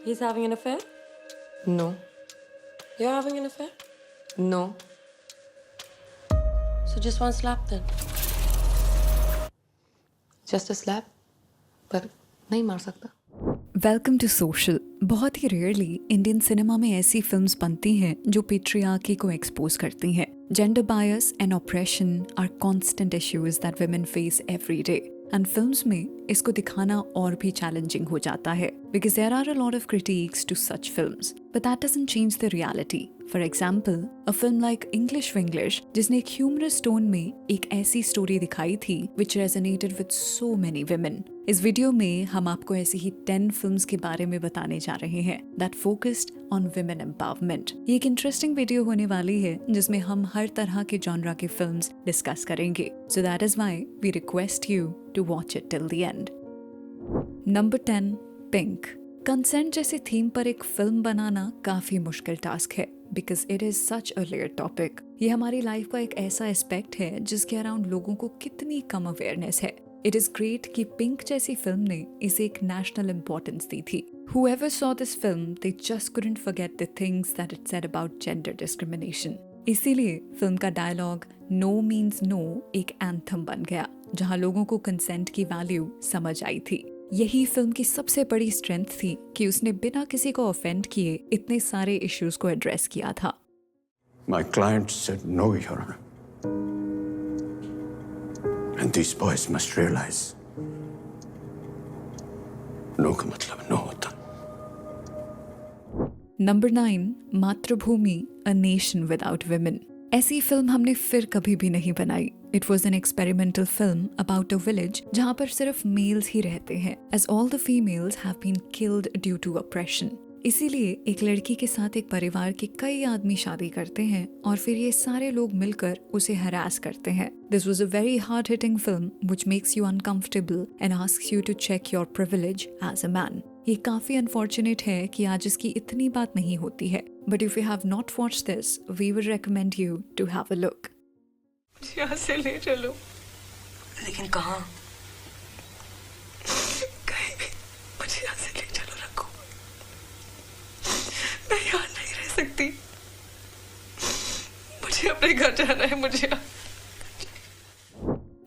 He's having an affair? No. You're having an affair? No. So just one slap then. Just a slap. पर नहीं मार सकता. Welcome to social. बहुत ही rarely Indian cinema में ऐसी फिल्म्स बनती हैं जो पेट्रियार्की को एक्सपोज करती हैं. Gender bias and oppression are constant issues that women face every day. And films में इसको दिखाना और भी चैलेंजिंग हो जाता है because there are a lot of critics to such films, but that doesn't change the reality. For example, a film like English Vinglish, जिसने एक ह्यूमरस टोन में एक ऐसी स्टोरी दिखाई थी which resonated with so many women. इस video में हम आपको ऐसी ही 10 फिल्म्स के बारे में बताने जा रहे हैं that focused on women empowerment. ये एक इंटरेस्टिंग वीडियो होने वाली है जिसमें हम हर तरह के जॉनरा के फिल्म्स डिस्कस करेंगे. So that is why we request you to watch it till the end. Number 10, pink. Consent जैसे थीम पर एक फिल्म बनाना काफी मुश्किल टास्क है because it is such a layered topic. ये हमारी लाइफ का एक ऐसा एस्पेक्ट है जिसके अराउंड लोगों को कितनी कम अवेयरनेस है. इट इज ग्रेट कि पिंक जैसी फिल्म ने इसे एक नेशनल इंपॉर्टेंस दी थी. Whoever saw this film, they just couldn't forget the things that it said about gender discrimination. इसीलिए फिल्म का डायलॉग नो मीन्स नो एक एंथम बन गया जहां लोगों को कंसेंट की वैल्यू समझ आई थी. यही फिल्म की सबसे बड़ी स्ट्रेंथ थी कि उसने बिना किसी को ऑफेंड किए इतने सारे इश्यूज को एड्रेस किया था. My client said no, Your Honor. And these boys must realize no का मतलब no होता. Number 9, Matrubhoomi, a nation without women. ऐसी फिल्म हमने फिर कभी भी नहीं बनाई. It was an experimental film about a village जहाँ पर सिर्फ मेल्स ही रहते हैं as all the females have been killed due to oppression. इसीलिए एक लड़की के साथ एक परिवार के कई आदमी शादी करते हैं और फिर ये सारे लोग मिलकर उसे हरास करते हैं. This was a very hard hitting film which makes you uncomfortable and asks you to check your privilege as a man. ये काफी अनफॉर्चुनेट है कि आज इसकी इतनी बात नहीं होती है, but if you have not watched this we would recommend you to have a look. यहाँ से ले चलो. लेकिन कहाँ? कहीं भी मुझे यहाँ से ले चलो. रखो. मैं यहाँ नहीं रह सकती. मुझे अपने घर जाना है. मुझे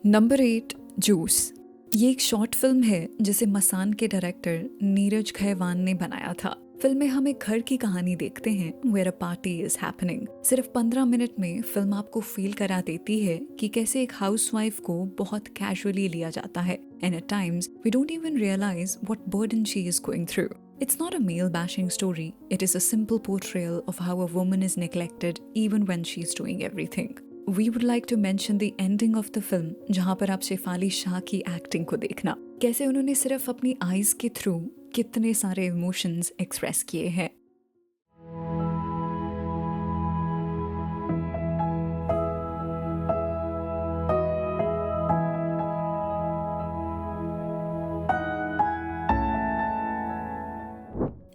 नंबर 8, जूस. ये एक शॉर्ट फिल्म है जिसे मसान के डायरेक्टर नीरज खैवान ने बनाया था. फिल्म में हम एक घर की कहानी देखते हैं where a party is happening. सिर्फ 15 मिनट में फिल्म आपको फील करा देती है कि कैसे एक हाउसवाइफ को बहुत कैजुअली लिया जाता है and at times we don't even realise what burden she is going through. It's not a male bashing story. It is a simple portrayal of how a woman is neglected even when she's doing everything. We would like to mention the ending of the film जहाँ पर आप शेफाली शाह की acting को देखना. कैसे उन्होंने सिर्फ अपनी आईज के थ्रू कितने सारे इमोशंस एक्सप्रेस किए हैं.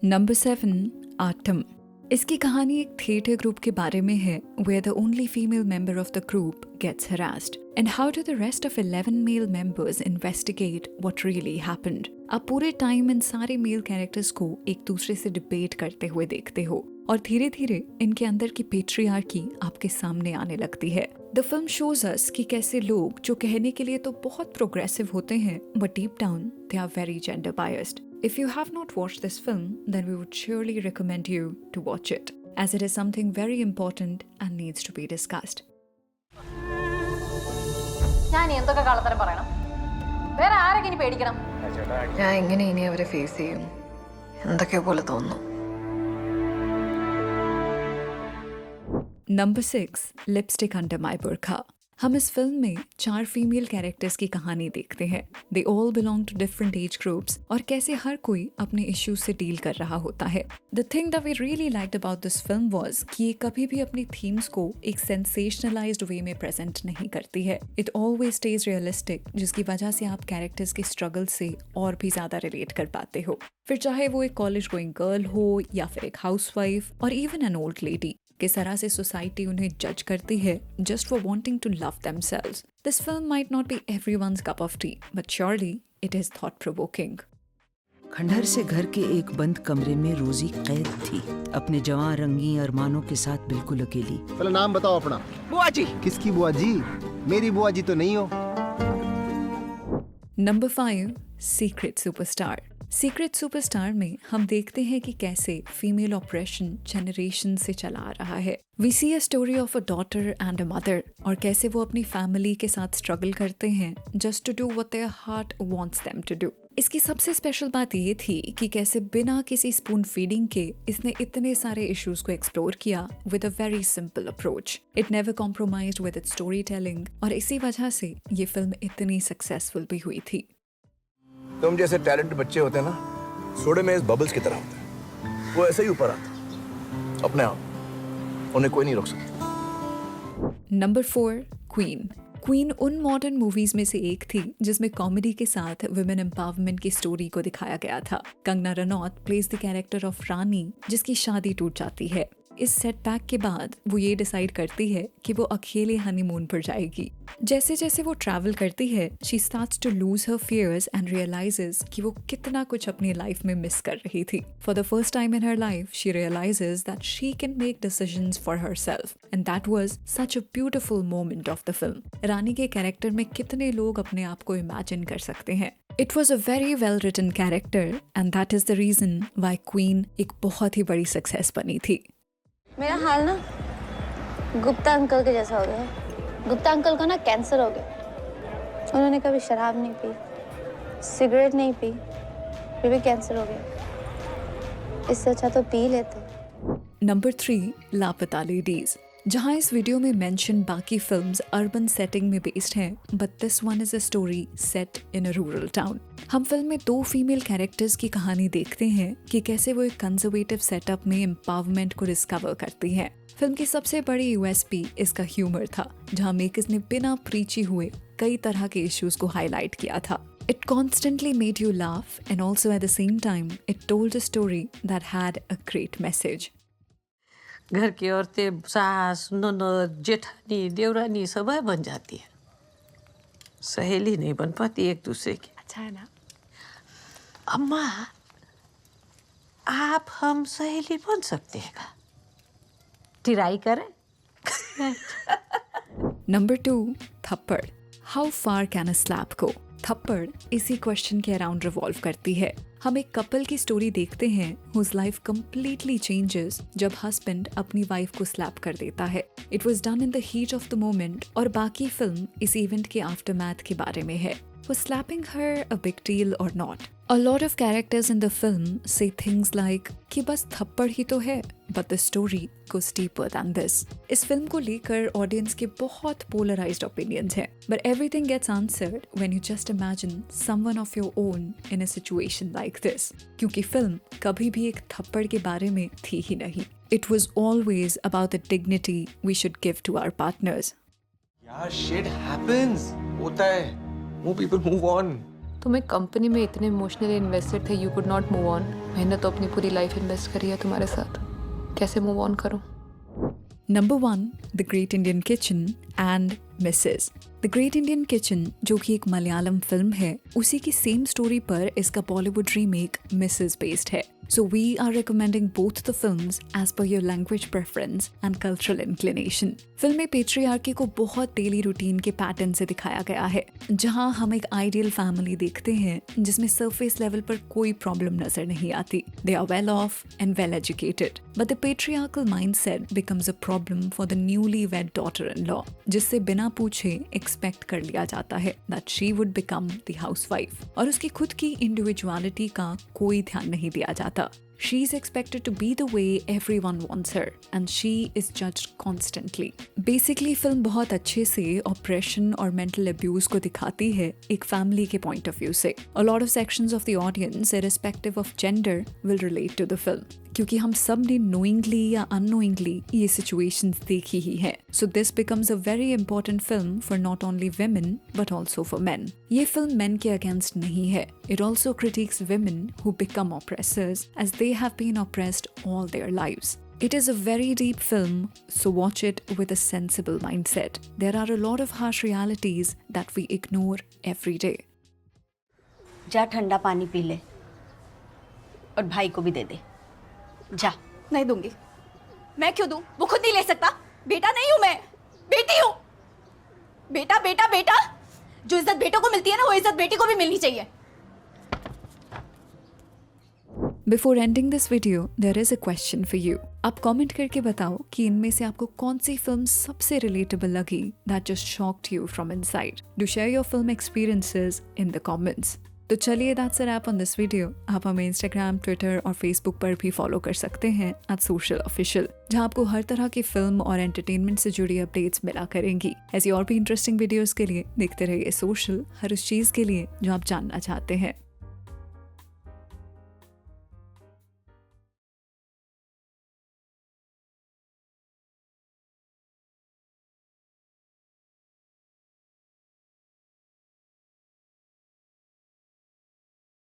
Number 7, autumn. इसकी कहानी एक थिएटर ग्रुप के बारे में है where the only female member of the group gets harassed and how do the rest of 11 male members investigate what really happened. आप पूरे टाइम इन सारे मेल कैरेक्टर्स को एक दूसरे से डिबेट करते हुए देखते हो और धीरे धीरे इनके अंदर की पेट्रियार्की आपके सामने आने लगती है. द फिल्म शोज अस कि कैसे लोग जो कहने के लिए तो बहुत प्रोग्रेसिव होते हैं but deep down they are very gender biased. If you have not watched this film, then we would surely recommend you to watch it, as it is something very important and needs to be discussed. ഞാൻ എന്തൊക്കെ കള്ളത്തരം പറയണം? വേറെ ആരൊക്കെ ഇനി പേടിക്കണം? ഞാൻ എങ്ങനെ ഇനി അവരെ ഫേസ് ചെയ്യും? എന്തൊക്കെ പോലെ തോന്നുന്നു. Number 6, Lipstick Under My Burqa. हम इस फिल्म में 4 फीमेल कैरेक्टर्स की कहानी देखते हैं. They all belong to different age groups और कैसे हर कोई अपने इश्यूज से डील कर रहा होता है. The thing that we really liked about this film was कि ये कभी भी अपनी थीम्स को एक सेंसेशनलाइज्ड वे में प्रेजेंट नहीं करती है. इट ऑलवेज स्टेज रियलिस्टिक, जिसकी वजह से आप कैरेक्टर्स के स्ट्रगल से और भी ज्यादा रिलेट कर पाते हो. फिर चाहे वो एक कॉलेज गोइंग गर्ल हो या फिर एक हाउसवाइफ और इवन एन ओल्ड लेडी. किस तरह से सोसाइटी उन्हें जज करती है just for wanting to love themselves. This film might not be everyone's cup of tea, but surely it is thought provoking. खंडहर से घर के एक बंद कमरे में रोजी कैद थी, अपने जवां रंगी अरमानों के साथ बिल्कुल अकेली। पहले नाम बताओ अपना। बुआ जी। किसकी बुआ जी? मेरी बुआ जी तो नहीं हो। Number 5, secret superstar. Secret superstar में हम देखते हैं कि कैसे फीमेल ऑपरेशन जनरेशन से चला आ रहा है। We see a story of a daughter and a mother, और कैसे वो अपनी फैमिली के साथ स्ट्रगल करते हैं just to do what their heart wants them to do. इसकी सबसे स्पेशल बात ये थी कि कैसे बिना किसी स्पून फीडिंग के इसने इतने सारे इश्यूज को एक्सप्लोर किया with a very simple approach. It never compromised with its story telling, और इसी वजह से ये फिल्म इतनी सक्सेसफुल भी हुई थी। तुम जैसे टैलेंट बच्चे होते हैं ना, सोडे में इस बबल्स की तरह होते हैं, वो ऐसे ही ऊपर आता अपने आप, उन्हें कोई नहीं रोक सकता। Number 4, queen. क्वीन उन मॉडर्न मूवीज में से एक थी जिसमें कॉमेडी के साथ वुमेन एम्पावरमेंट की स्टोरी को दिखाया गया था। Kangana Ranaut plays the character of Rani, जिसकी शादी टूट जाती है। इस सेटबैक के बाद वो ये डिसाइड करती है कि वो अकेले हनीमून पर जाएगी। जैसे जैसे वो ट्रैवल करती है, she starts to lose her fears and realises कि वो कितना कुछ अपनी लाइफ में मिस कर रही थी। For the first time in her life she realises that she can make decisions for herself, and that was such a beautiful moment of the film. Rani के कैरेक्टर में कितने लोग अपने आप को इमेजिन कर सकते हैं। It was a very well written character, and that is the reason why Queen एक बहुत ही बड़ी सक्सेस बनी थी। मेरा हाल ना गुप्ता अंकल के जैसा हो गया। गुप्ता अंकल को ना कैंसर हो गया। उन्होंने कभी शराब नहीं पी, सिगरेट नहीं पी, फिर भी कैंसर हो गया। इससे अच्छा तो पी लेते। नंबर 3, लापता लेडीज। जहां इस वीडियो में मेंशन बाकी फिल्म्स अर्बन सेटिंग में बेस्ड हैं, but this one is a story set in a rural town. हम फिल्म में 2 फीमेल कैरेक्टर्स की कहानी देखते हैं कि कैसे वो एक कंजर्वेटिव सेटअप में एम्पावरमेंट को डिस्कवर करती हैं। फिल्म की सबसे बड़ी यूएसपी इसका ह्यूमर था, जहां मेकर्स ने बिना प्रीची हुए कई तरह के इश्यूज को हाईलाइट किया था। It constantly made you laugh, and also at the same time, it told a story that had a great message. घर की औरतें सास, ननद, जेठानी, देवरानी सब बन जाती है, सहेली नहीं बन पाती एक दूसरे की। अच्छा है ना? अम्मा, आप हम सहेली बन सकते हैं का? ट्राई करें। Number 2, Thappad. How far can a slap go? Thappad इसी क्वेश्चन के अराउंड रिवॉल्व करती है। हम एक कपल की स्टोरी देखते हैं whose life completely changes जब हस्बैंड अपनी वाइफ को स्लैप कर देता है। It was done in the heat of the moment, और बाकी फिल्म इस इवेंट के आफ्टरमैथ के बारे में है। Was slapping her a big deal or not? A lot of characters in the film say things like कि बस थप्पड़ ही तो है, but the story goes deeper than this. इस फिल्म को लेकर ऑडियंस के बहुत polarized opinions हैं, but everything gets answered when you just imagine someone of your own in a situation like this. क्योंकि फिल्म कभी भी एक थप्पड़ के बारे में थी ही नहीं. It was always about the dignity we should give to our partners. यार shit happens, होता है. More people move on. तुम एक कंपनी में इतने इमोशनली इन्वेस्टेड थे, you could not move on. मैंने तो अपनी पूरी लाइफ इन्वेस्ट करी है तुम्हारे साथ, कैसे मूव ऑन करूं? Number 1, the great Indian kitchen and Mrs. The great Indian kitchen, जो कि एक मलयालम फिल्म है, उसी की सेम स्टोरी पर इसका बॉलीवुड रीमेक मिसेस बेस्ड है। So we are recommending both the films as per your language preference and cultural inclination. Film में पेट्रियार्की को बहुत डेली रूटीन के पैटर्न से दिखाया गया है, जहां हम एक आइडियल फैमिली देखते हैं जिसमें सरफेस लेवल पर कोई प्रॉब्लम नजर नहीं आती. They are well off and well educated, but the patriarchal mindset becomes a problem for the newly wed daughter-in-law, जिससे बिना पूछे एक्सपेक्ट कर लिया जाता है that she would become the housewife, और उसकी खुद की इंडिविजुअलिटी का कोई ध्यान नहीं दिया जाता. She is expected to be the way everyone wants her, and she is judged constantly. Basically, film बहुत अच्छे से oppression और mental abuse को दिखाती है एक family के point of view से. A lot of sections of the audience, irrespective of gender, will relate to the film. क्योंकि हम सब ने knowingly या unknowingly ये situations देखी ही हैं. So this becomes a very important film for not only women but also for men. ये film men के against नहीं है. It also critiques women who become oppressors as they have been oppressed all their lives. It is a very deep film, so watch it with a sensible mindset. There are a lot of harsh realities that we ignore every day. जा ठंडा पानी P ले, और भाई को भी दे दे। जा। नहीं दूंगी। मैं क्यों दूं? वो खुद नहीं ले सकता। बेटा नहीं हूं मैं, बेटी हूं। बेटा बेटा बेटा, जो इज्जत बेटों को मिलती है ना, वो इज्जत बेटी को भी मिलनी चाहिए। Before ending this video there is a question for you. आप कमेंट करके बताओ कि इनमें से आपको कौन सी फिल्म सबसे रिलेटेबल लगी, that just shocked you from inside. Do share your film experiences in the comments. तो चलिए that's a wrap on this video. आप हमें इंस्टाग्राम, ट्विटर और फेसबुक पर भी फॉलो कर सकते हैं @socialofficial, जहां आपको हर तरह की फिल्म और एंटरटेनमेंट से जुड़ी अपडेट्स मिला करेंगी। ऐसी और भी इंटरेस्टिंग वीडियोस के लिए देखते रहिए सोशल, हर उस चीज़ के लिए जो आप जानना चाहते हैं।